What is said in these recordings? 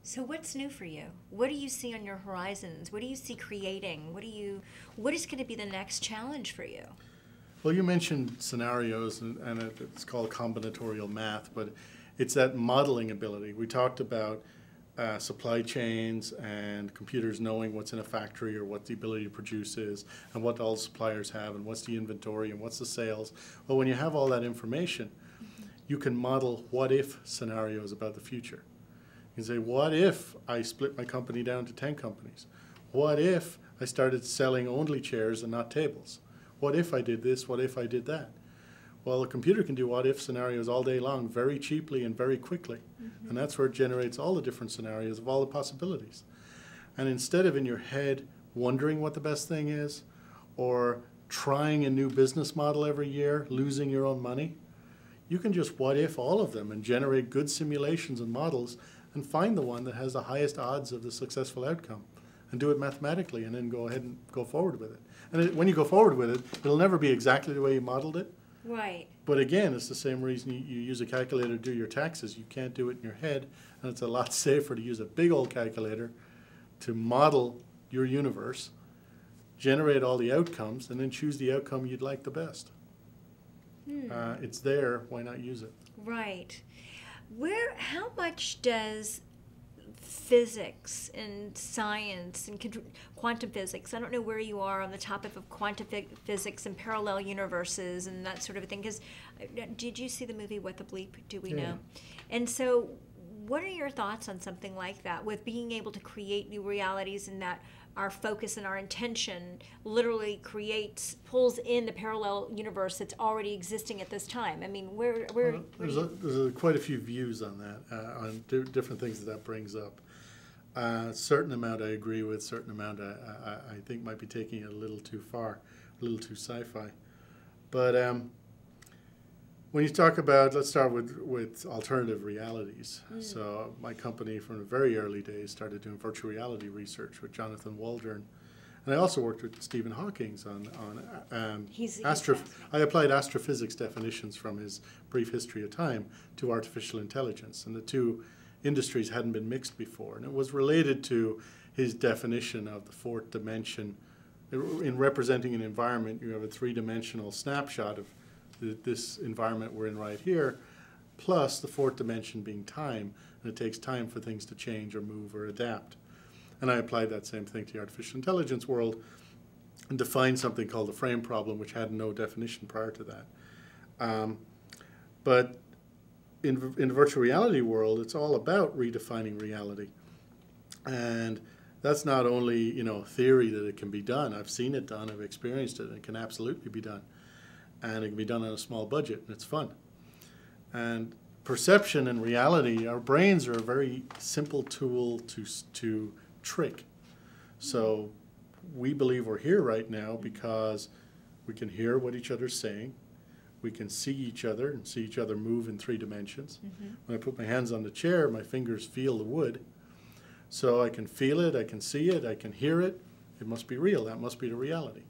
So what's new for you? What do you see on your horizons? What do you see creating? What is going to be the next challenge for you? Well, you mentioned scenarios, and it's called combinatorial math, but it's that modeling ability. We talked about supply chains and computers knowing what's in a factory or what the ability to produce is and what all suppliers have and what's the inventory and what's the sales. Well, when you have all that information, you can model what-if scenarios about the future. You can say, what if I split my company down to 10 companies? What if I started selling only chairs and not tables? What if I did this? What if I did that? Well, a computer can do what-if scenarios all day long, very cheaply and very quickly. And that's where it generates all the different scenarios of all the possibilities. And instead of in your head wondering what the best thing is, or trying a new business model every year, losing your own money, you can just what-if all of them and generate good simulations and models and find the one that has the highest odds of the successful outcome and do it mathematically and then go ahead and go forward with it. And when you go forward with it, it'll never be exactly the way you modeled it. Right. But again, it's the same reason you use a calculator to do your taxes. You can't do it in your head, and it's a lot safer to use a big old calculator to model your universe, generate all the outcomes, and then choose the outcome you'd like the best. It's there, why not use it? Right. How much does physics and science and quantum physics, I don't know where you are on the topic of quantum physics and parallel universes and that sort of thing, because did you see the movie What the Bleep Do We Know? And so what are your thoughts on something like that, with being able to create new realities, and that our focus and our intention literally pulls in the parallel universe that's already existing at this time? I mean, there's quite a few views on that, on different things that brings up. Certain amount I agree with, certain amount I think might be taking it a little too far, a little too sci-fi. But when you talk about, let's start with alternative realities. So my company from the very early days started doing virtual reality research with Jonathan Waldron. And I also worked with Stephen Hawking on I applied astrophysics definitions from his Brief History of Time to artificial intelligence. And the two industries hadn't been mixed before. And it was related to his definition of the fourth dimension. In representing an environment, you have a three-dimensional snapshot of this environment we're in right here, plus the fourth dimension being time, and it takes time for things to change or move or adapt. And I applied that same thing to the artificial intelligence world and defined something called the frame problem, which had no definition prior to that. But in the virtual reality world, it's all about redefining reality. And that's not only, theory that it can be done. I've seen it done, I've experienced it, and it can absolutely be done. And it can be done on a small budget, and it's fun. And perception and reality, our brains are a very simple tool to trick. So we believe we're here right now because we can hear what each other's saying. We can see each other and see each other move in 3 dimensions. When I put my hands on the chair, my fingers feel the wood. So I can feel it, I can see it, I can hear it. It must be real. That must be the reality.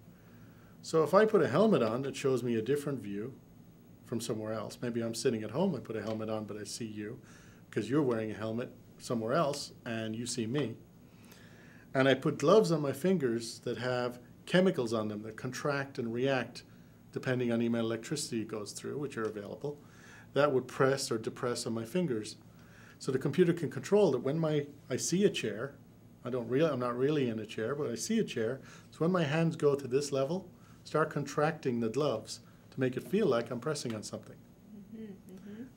So if I put a helmet on that shows me a different view from somewhere else, maybe I'm sitting at home, I put a helmet on, but I see you because you're wearing a helmet somewhere else and you see me. And I put gloves on my fingers that have chemicals on them that contract and react depending on the amount of electricity it goes through, which are available. That would press or depress on my fingers. So the computer can control that when I see a chair, I'm not really in a chair, but I see a chair, so when my hands go to this level, start contracting the gloves to make it feel like I'm pressing on something.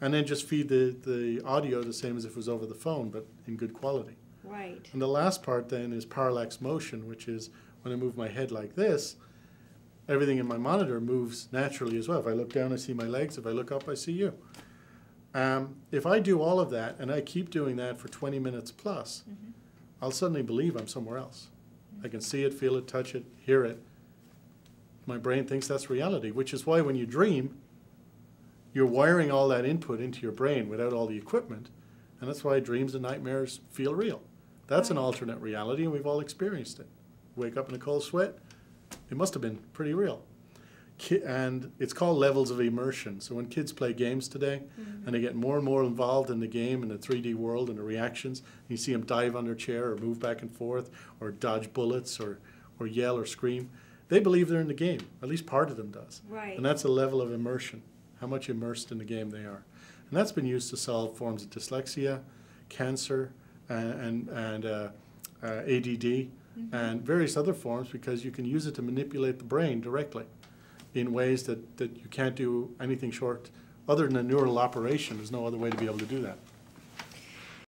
And then just feed the audio the same as if it was over the phone, but in good quality. Right. And the last part then is parallax motion, which is when I move my head like this, everything in my monitor moves naturally as well. If I look down, I see my legs. If I look up, I see you. If I do all of that, and I keep doing that for 20 minutes plus, I'll suddenly believe I'm somewhere else. I can see it, feel it, touch it, hear it. My brain thinks that's reality, which is why when you dream, you're wiring all that input into your brain without all the equipment, and that's why dreams and nightmares feel real. That's an alternate reality, and we've all experienced it. Wake up in a cold sweat, it must have been pretty real. And it's called levels of immersion. So when kids play games today, and they get more and more involved in the game, in the 3D world, and the reactions, you see them dive on their chair or move back and forth or dodge bullets or yell or scream, they believe they're in the game. At least part of them does. Right. And that's a level of immersion, how much immersed in the game they are. And that's been used to solve forms of dyslexia, cancer, and ADD, and various other forms, because you can use it to manipulate the brain directly in ways that you can't do anything short. Other than a neural operation, there's no other way to be able to do that.